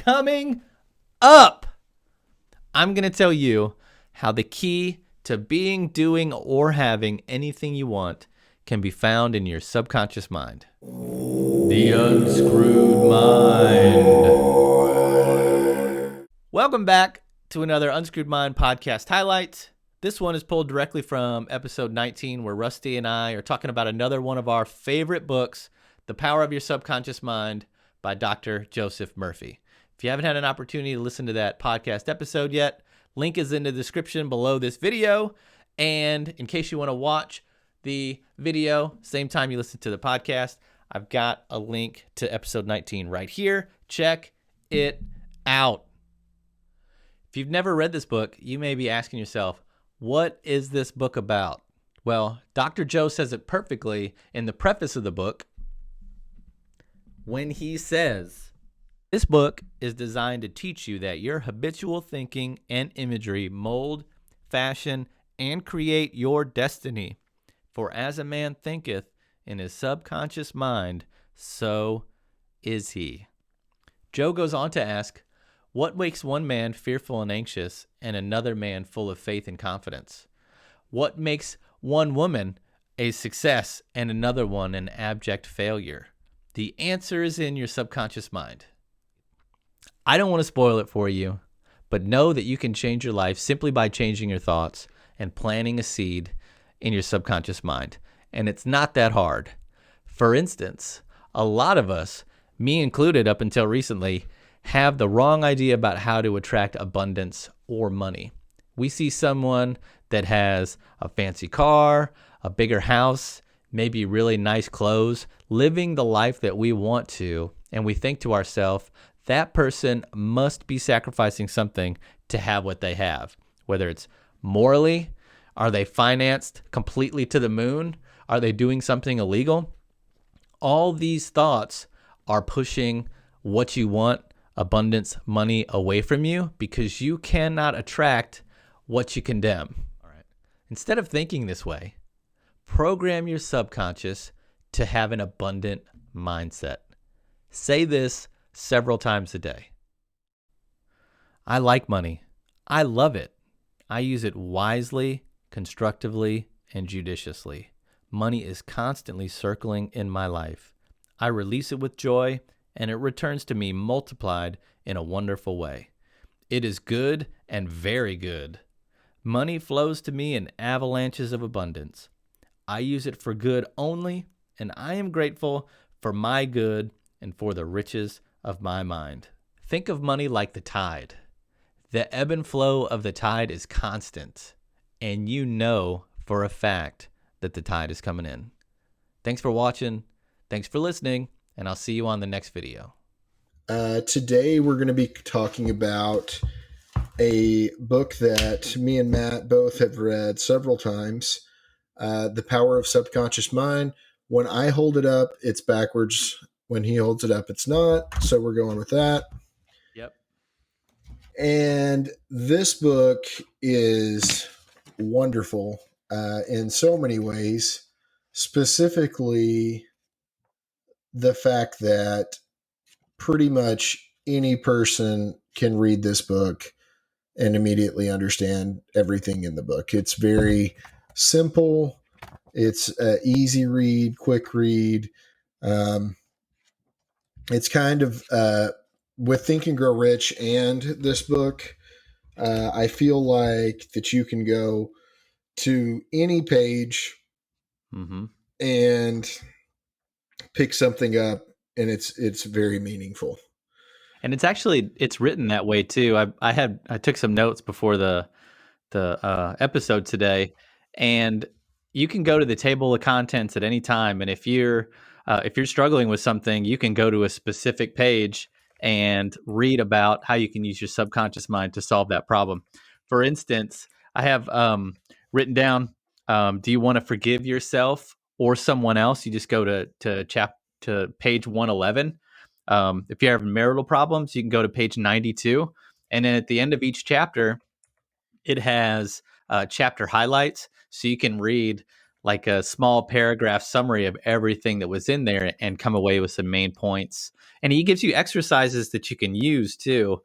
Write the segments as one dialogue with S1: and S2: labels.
S1: Coming up, I'm going to tell you how the key to being, doing, or having anything you want can be found in your subconscious mind. The Unscrewed Mind. Welcome back to another Unscrewed Mind podcast highlight. This one is pulled directly from episode 19, where Rusty and I are talking about another one of our favorite books, The Power of Your Subconscious Mind by Dr. Joseph Murphy. If you haven't had an opportunity to listen to that podcast episode yet, link is in the description below this video. And in case you want to watch the video, same time you listen to the podcast, I've got a link to episode 19 right here. Check it out. If you've never read this book, you may be asking yourself, what is this book about? Well, Dr. Joe says it perfectly in the preface of the book when he says, this book is designed to teach you that your habitual thinking and imagery mold, fashion, and create your destiny. For as a man thinketh in his subconscious mind, so is he. Joe goes on to ask, what makes one man fearful and anxious and another man full of faith and confidence? What makes one woman a success and another one an abject failure? The answer is in your subconscious mind. I don't want to spoil it for you, but know that you can change your life simply by changing your thoughts and planting a seed in your subconscious mind. And it's not that hard. For instance, a lot of us, me included up until recently, have the wrong idea about how to attract abundance or money. We see someone that has a fancy car, a bigger house, maybe really nice clothes, living the life that we want to, and we think to ourselves, that person must be sacrificing something to have what they have. Whether it's morally, are they financed completely to the moon? Are they doing something illegal? All these thoughts are pushing what you want, abundance, money, away from you because you cannot attract what you condemn. All right. Instead of thinking this way, program your subconscious to have an abundant mindset. Say this several times a day. I like money. I love it. I use it wisely, constructively, and judiciously. Money is constantly circling in my life. I release it with joy, and it returns to me multiplied in a wonderful way. It is good and very good. Money flows to me in avalanches of abundance. I use it for good only, and I am grateful for my good and for the riches of my mind. Think of money like the tide. The ebb and flow of the tide is constant, and you know for a fact that the tide is coming in. Thanks for watching. Thanks for listening, and I'll see you on the next video.
S2: Today we're going to be talking about a book that me and Matt both have read several times, The Power of Subconscious Mind. When I hold it up, it's backwards. When he holds it up, it's not. So we're going with that.
S1: Yep.
S2: And this book is wonderful in so many ways, specifically the fact that pretty much any person can read this book and immediately understand everything in the book. It's very simple. It's easy read, quick read. It's kind of with Think and Grow Rich and this book, I feel like that you can go to any page and pick something up, and it's very meaningful.
S1: And it's written that way too. I took some notes before the episode today, and you can go to the table of contents at any time. And if you're struggling with something, you can go to a specific page and read about how you can use your subconscious mind to solve that problem. For instance, I have written down, do you want to forgive yourself or someone else? You just go to page 111. If you're having marital problems, you can go to page 92. And then at the end of each chapter, it has chapter highlights. So you can read like a small paragraph summary of everything that was in there and come away with some main points. And he gives you exercises that you can use too,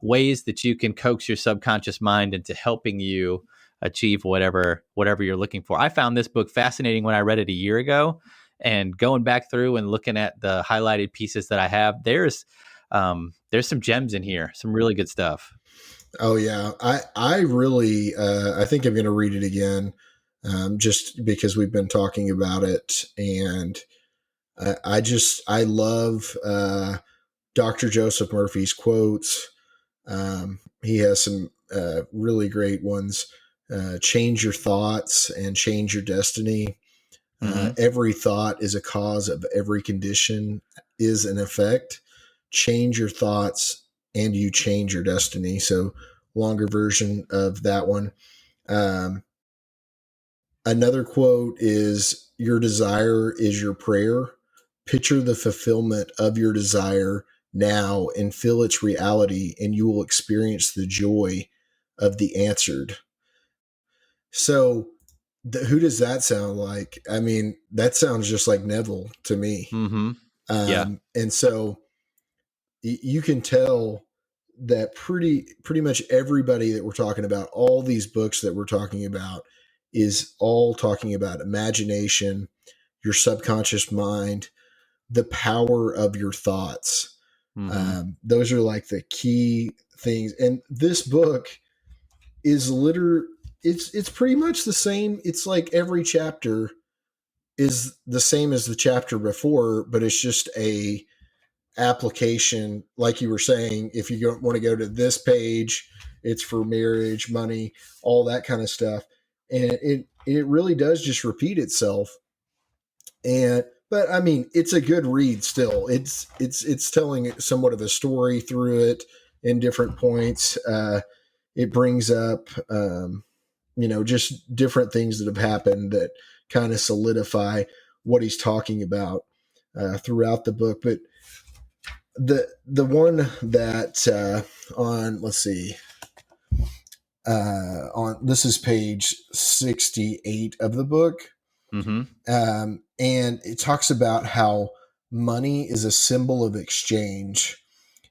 S1: ways that you can coax your subconscious mind into helping you achieve whatever you're looking for. I found this book fascinating when I read it a year ago, and going back through and looking at the highlighted pieces that I have, there's some gems in here, some really good stuff.
S2: Oh yeah, I really I think I'm going to read it again, just because we've been talking about it, and I love Dr. Joseph Murphy's quotes. He has some really great ones. Change your thoughts and change your destiny.
S1: Mm-hmm.
S2: Every thought is a cause of every condition is an effect. Change your thoughts and you change your destiny. So, longer version of that one. Um, Another quote is, your desire is your prayer. Picture the fulfillment of your desire now and feel its reality, and you will experience the joy of the answered. So, who does that sound like? I mean, that sounds just like Neville to me.
S1: Mm-hmm. Yeah.
S2: And so you can tell that pretty much everybody that we're talking about, all these books that we're talking about, is all talking about imagination, your subconscious mind, the power of your thoughts.
S1: Mm-hmm.
S2: Those are like the key things. And this book is it's pretty much the same. It's like every chapter is the same as the chapter before, but it's just a application. Like you were saying, if you want to go to this page, it's for marriage, money, all that kind of stuff. And it really does just repeat itself. And but I mean, it's a good read still. It's telling somewhat of a story through it in different points. It brings up just different things that have happened that kind of solidify what he's talking about throughout the book. But the one that on let's see on this is page 68 of the book,
S1: Mm-hmm.
S2: and it talks about how money is a symbol of exchange.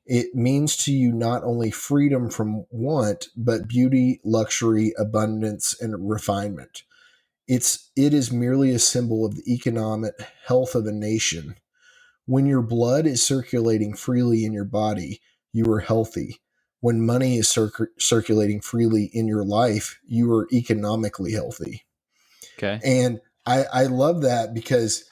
S2: It means to you not only freedom from want, but beauty, luxury, abundance, and refinement. It is merely a symbol of the economic health of a nation. When your blood is circulating freely in your body, you are healthy. When money is circulating freely in your life, you are economically healthy.
S1: Okay.
S2: And I love that because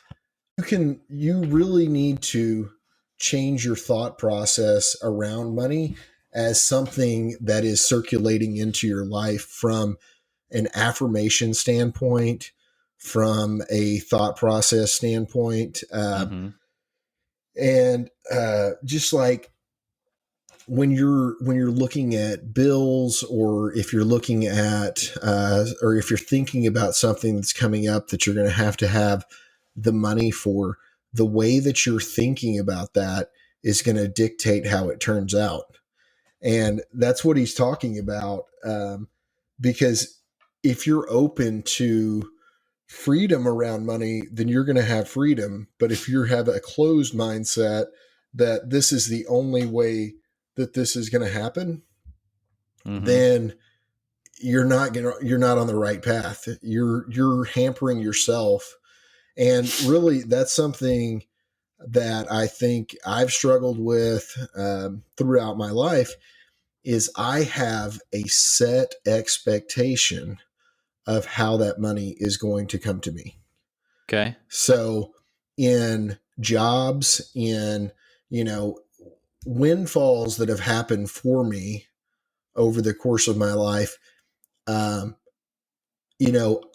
S2: you really need to change your thought process around money as something that is circulating into your life from an affirmation standpoint, from a thought process standpoint.
S1: Mm-hmm.
S2: And just like when you're looking at bills, or if you're looking at or if you're thinking about something that's coming up that you're going to have the money for, the way that you're thinking about that is going to dictate how it turns out. And that's what he's talking about, because if you're open to freedom around money, then you're going to have freedom. But if you have a closed mindset that this is the only way that this is going to happen,
S1: Mm-hmm.
S2: then you're not on the right path. You're hampering yourself. And really, that's something that I think I've struggled with throughout my life. Is I have a set expectation of how that money is going to come to me.
S1: Okay.
S2: So in jobs, in, windfalls that have happened for me over the course of my life, um,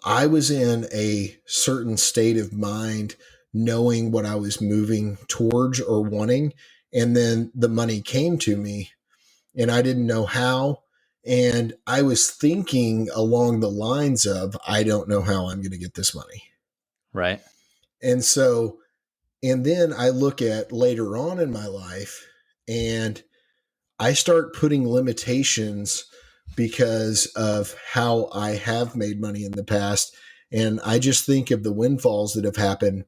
S2: I was in a certain state of mind, knowing what I was moving towards or wanting. And then the money came to me and I didn't know how. And I was thinking along the lines of, I don't know how I'm going to get this money.
S1: Right.
S2: And so, and then I look at later on in my life and I start putting limitations because of how I have made money in the past. And I just think of the windfalls that have happened,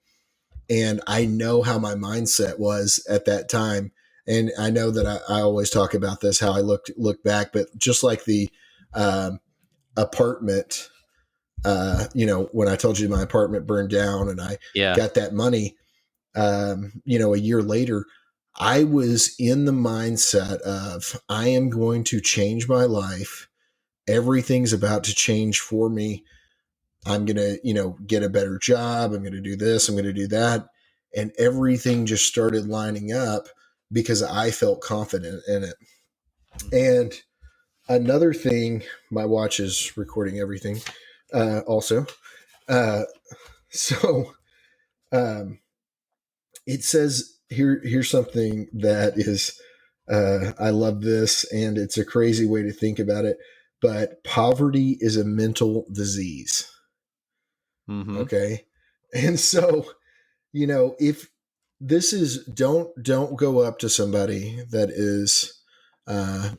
S2: and I know how my mindset was at that time. And I know that I always talk about this, how I look back, but just like the um, apartment, when I told you my apartment burned down and I
S1: Yeah.
S2: got that money, a year later, I was in the mindset of I am going to change my life. Everything's about to change for me. I'm going to, get a better job. I'm going to do this. I'm going to do that. And everything just started lining up because I felt confident in it. And another thing, my watch is recording everything also. Uh, so um, it says here's something that is, I love this, and it's a crazy way to think about it, but poverty is a mental disease.
S1: Mm-hmm.
S2: Okay. And so, if this is, don't go up to somebody that is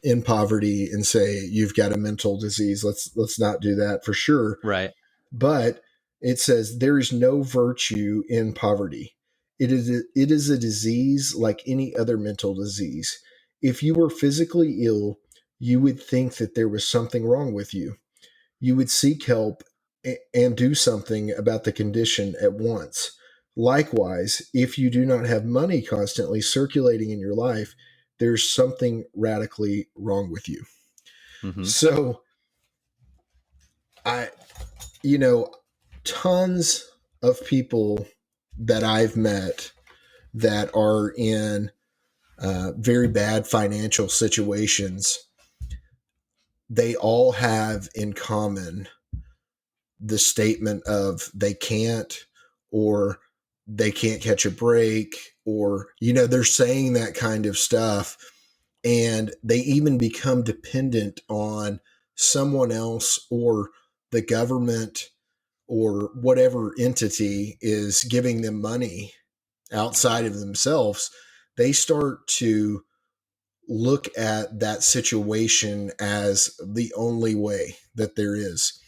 S2: in poverty and say you've got a mental disease. Let's not do that for sure.
S1: Right.
S2: But it says there is no virtue in poverty. It is a disease like any other mental disease. If you were physically ill, you would think that there was something wrong with you. You would seek help and do something about the condition at once. Likewise, if you do not have money constantly circulating in your life, there's something radically wrong with you.
S1: Mm-hmm.
S2: So, I, you know, tons of people that I've met that are in very bad financial situations, they all have in common the statement of they can't, or they can't catch a break, or they're saying that kind of stuff, and they even become dependent on someone else or the government or whatever entity is giving them money outside of themselves. They start to look at that situation as the only way that there is.